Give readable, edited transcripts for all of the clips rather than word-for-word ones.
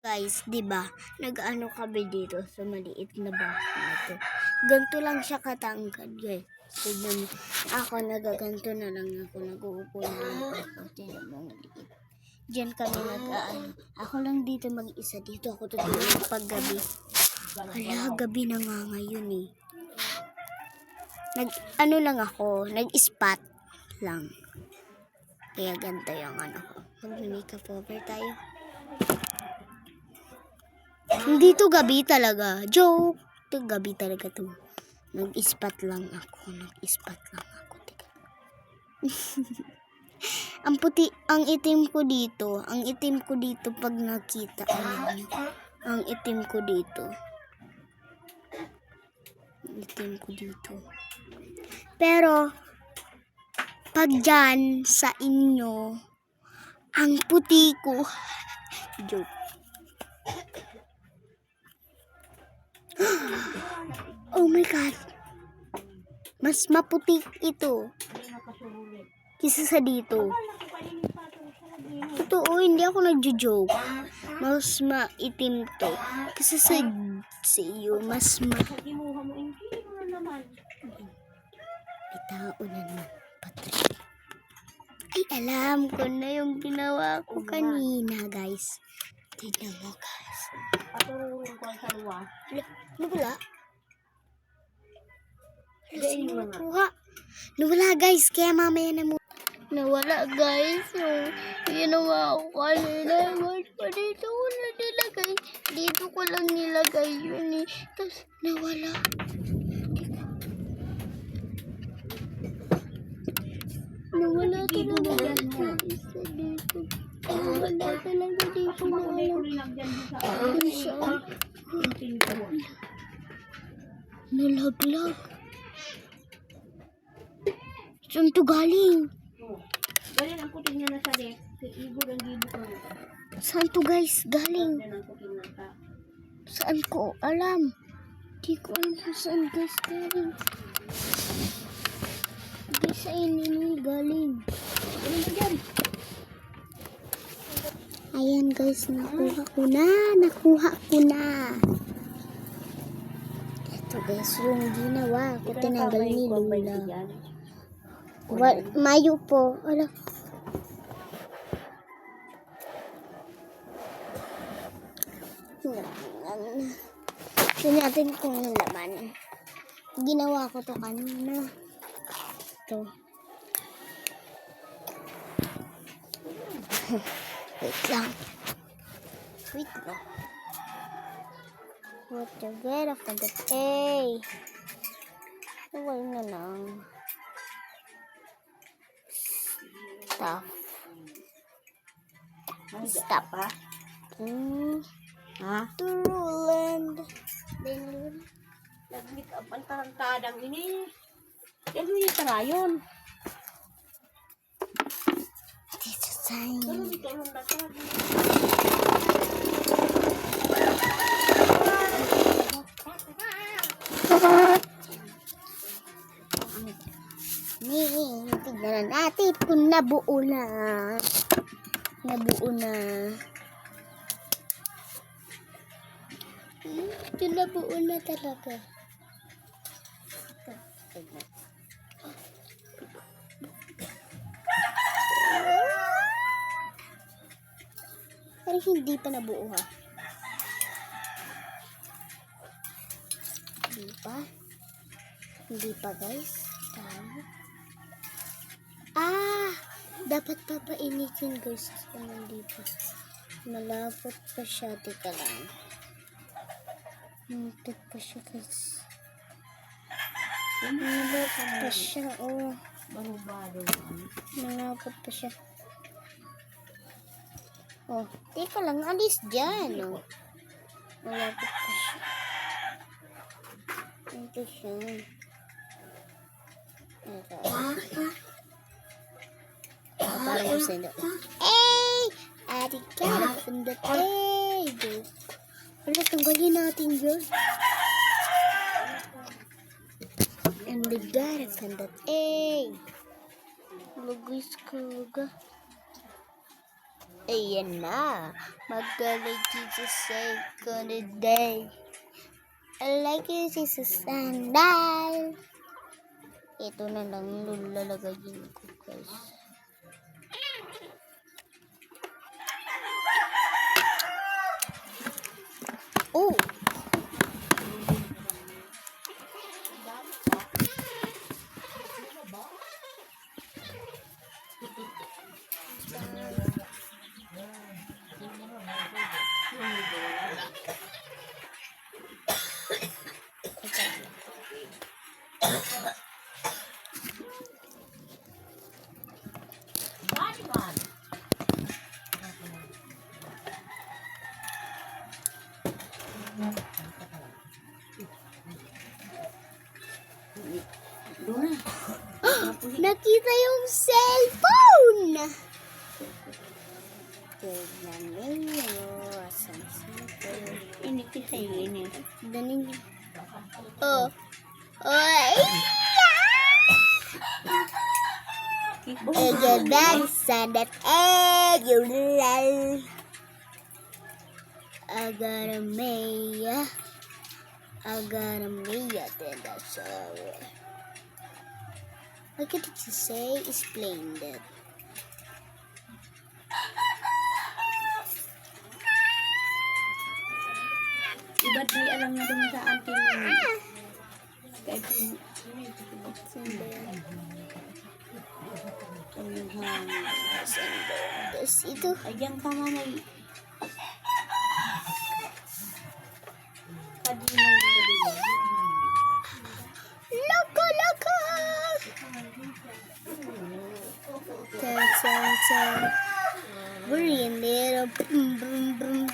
Guys, 'di ba? Nag-ano kami dito sa maliit na bahay na to. Ganito lang siya katangkad, guys. Tignan mo. Ako nagaganto na lang ako. Nag-uupo na lang ako. Tignan mo, maliit. Diyan kami nag-ano. Ako lang dito mag-isa. Dito ako tutulog pag gabi. Hala, gabi na nga ngayon eh. Nag-ano lang ako. Nag-spot lang. Kaya ganito yung ano ko. Mag-makeup over tayo. Hindi to gabi talaga. Joke. Ito gabi talaga to. Nag-ispat lang ako. Teka. Ang puti, ang itim ko dito. Ang itim ko dito pag nakita. Ang itim ko dito. Ang itim ko dito. Pero, pag dyan sa inyo, ang puti ko. Joke. Oh my God. Mas maputi ito. Kisa sa dito. Ito, hindi ako nagjo-joke. Mas maitim to. Kasi sa iyo, mas May tao na naman. Patay. Ay, alam ko na yung ginawa ko kanina, guys. Tignan mo, guys. Nawala? Nawala, guys. Kaya mamaya na mo. Nawala, guys. Yung ginawa ko kanina. Dito ko na nilagay. Dito ko lang nilagay yun eh. Tapos, nawala. Nawala talaga dito. Nawala talaga dito. Nalaglag. Saan to galing? Galing ang puting niya na sa deck. Ibo ang gibo ko. Saan to guys galing? Saan ko alam? Di ko alam kung saan guys galing. Di sa inyo galing. Ayan guys, nakuha ko na. Ito guys, yung ginawa ko, tinanggal ni Lola. Mayo po. Ala. Tignan natin kung yung laman. Ginawa ko to kanina. Ito. Wait lang. What the get of the day? Nawal na lang. Stop. Ha? Turuland. Nag-make up ang tarantadang ini. Yan mo yung tarayon. Dito tayo. Pero dito ang datag. Tignan natin kung nabuo na. Ito nabuo na talaga. Tignan. Pero hindi pa nabuo ha. Hindi pa guys. Dapat papainitin guys. Dito. Malapot pa siya. Teka lang. Malapot pa siya guys. Malapot pa siya. Oh. Malapot pa siya. Oh. Teka lang. Alis dyan. Oh. Malapot pa siya. Ito siya. Parang usay na. Arigato from the table. Wala, tanggalin natin yun. And the data from the egg. Lugis ka. Ayan na. Magaling si second day. I like it sa sandal. Ito na lang lalagayin ko, guys. Oh! Doon na. Nakita yung cellphone! Tignan ninyo. Asan cellphone? Ini kita ini. Danin. Oh. Oh. Egg bags and that egg you love. I got a Maya. Then that's all. What did you say? Explain that. Iba't may alam na dun sa auntie mo. Kahit Tapos ito. ayan ka mamay. Loko. Tan. We're in there. Boom. Boom.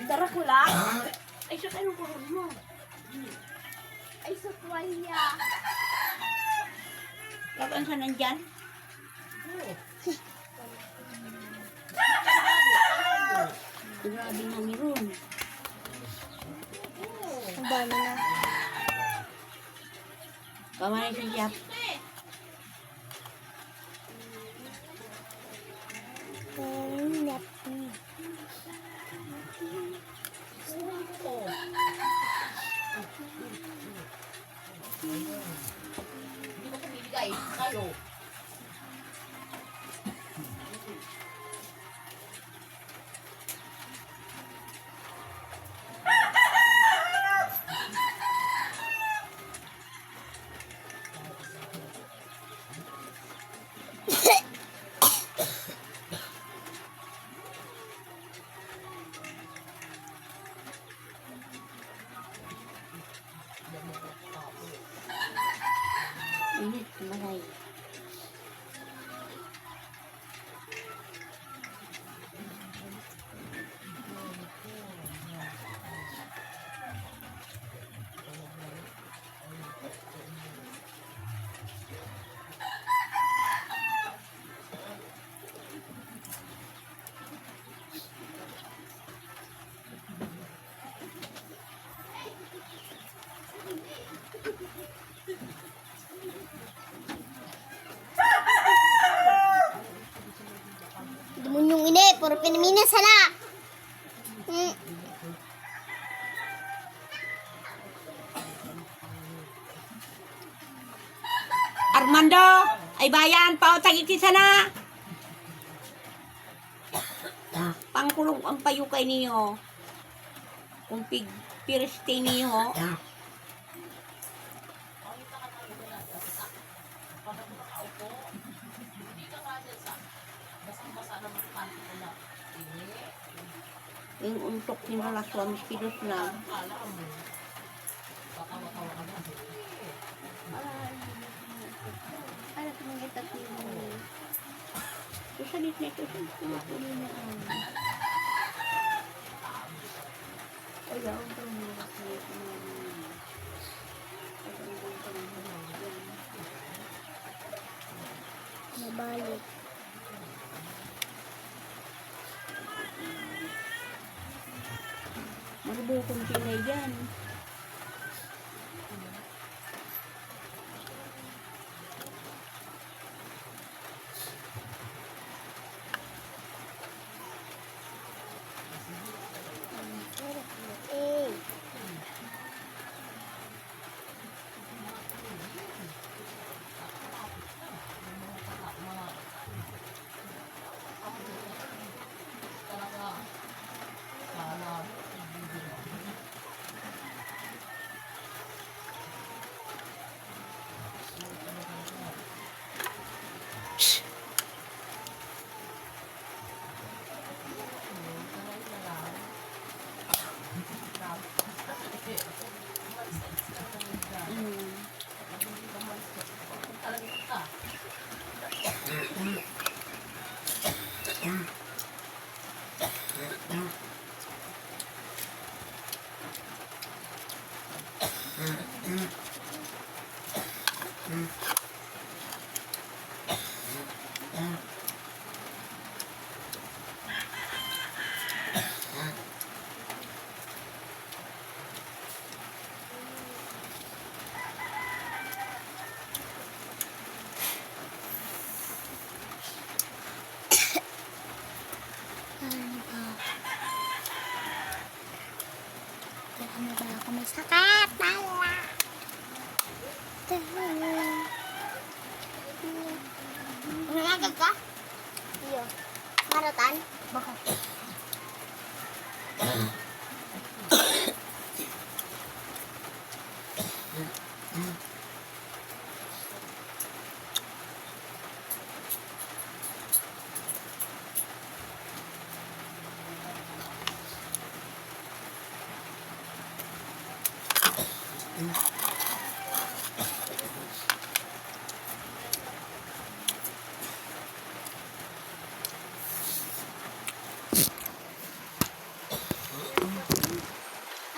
Dara ko lang. Ay, sa kayo ko mo. Ay, sa tuwalya. Kapag sa nandyan? Grabe na meron. Ang dami na. Kamanay sa Jap. Hindi mo kumigay. Kayo. Init, malay. Dumunyong ini, puro pinaminas hala. Armando! Ay bayan, pautagit isa na! Pangkulong ang payukay niyo. Kung piriste niyo. Yung untok ni Malaswa, miskilos na. Para tumagitak niyo. Susalit na ito. Ayaw. Balik. Magbukong sila dyan. Eh. Ano ba ako may sakit? Bala! Nangyagag ka? Iyo. Maratan? Bakit? Mm.